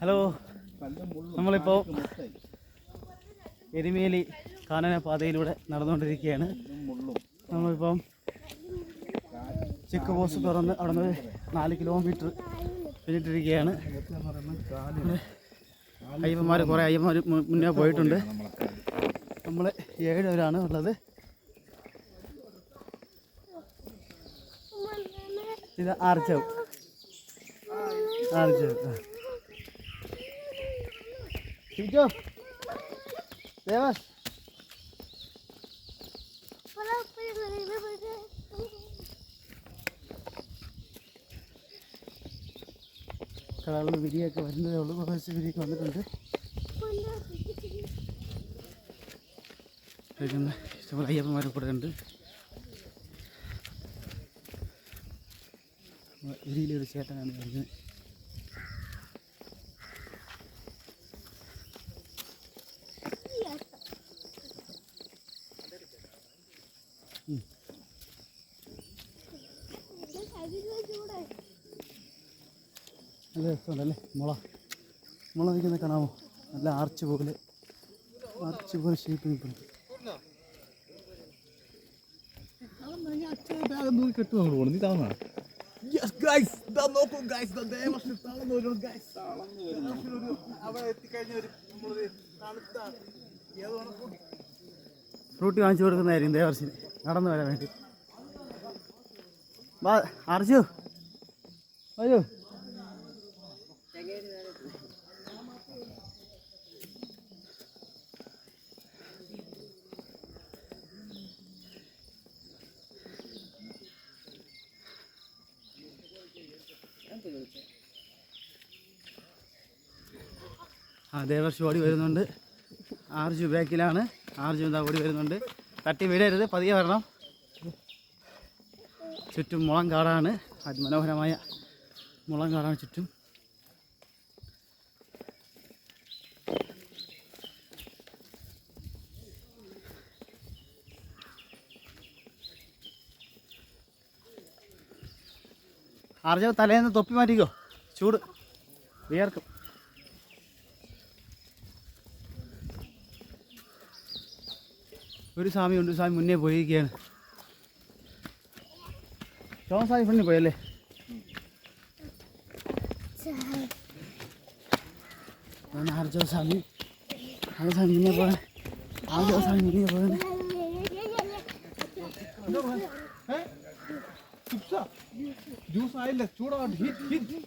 Hello, നമ്മളിപ്പോൾ എരുമേലി കാനന പാതയിലൂടെ നടന്നുകൊണ്ടിരിക്കുകയാണ്. നമ്മളിപ്പം ചെക്ക് പോസ്റ്റ് തുറന്ന് അവിടെ നിന്ന് 4 കിലോമീറ്റർ പിന്നിട്ടിരിക്കുകയാണ്. അയ്യപ്പന്മാർ കുറേ അയ്യന്മാർ മുന്നേ പോയിട്ടുണ്ട്. നമ്മൾ 7 പേരാണ് ഉള്ളത്. ഇത് ആർച്ചവ് Hijau, Dewas. Kalau video ke mana dulu, kalau video ke mana dulu? Jangan, cuma ayam baru pernah dulu. Ini lihat siapa yang ada. അല്ലേ മുള നിൽക്കുന്ന കാണാമോ? നല്ല ആർച്ച് പോലെ ഷേപ്പ് നിൽക്കുന്നുണ്ട്. ഫ്രൂട്ടി വാങ്ങിച്ചു കൊടുക്കുന്നതായിരിക്കും ദേവർഷിന് നടന്നു വരാൻ വേണ്ടി. വാ ആർച്ചു, അയ്യോ ദേവർഷി ഓടി വരുന്നുണ്ട്. ആർജു ബാക്കിലാണ്. ആർജു എന്താ ഓടി വരുന്നുണ്ട്. തട്ടി വീഴരുത്, പതിയെ വരണം. ചുറ്റും മുളം കാടാണ്. അതിമനോഹരമായ മുളം കാടാണ് ചുറ്റും. ആർജു തലേന്ന് തൊപ്പി മാറ്റിക്കോ, ചൂട് വിയർക്കും. ഒരു സ്വാമിയുണ്ട്, സ്വാമി മുന്നേ പോയിരിക്കുകയാണ്. സ്വാമി ഫ്രണ്ടിൽ പോയല്ലേ? ആർജോ സ്വാമി, അത് സ്വാമി മുന്നേ പോയ, ആർജോ സ്വാമി മുന്നേ പോയത്. ജ്യൂസ് ആയില്ല, ചൂടാണ്. ഹിറ്റ്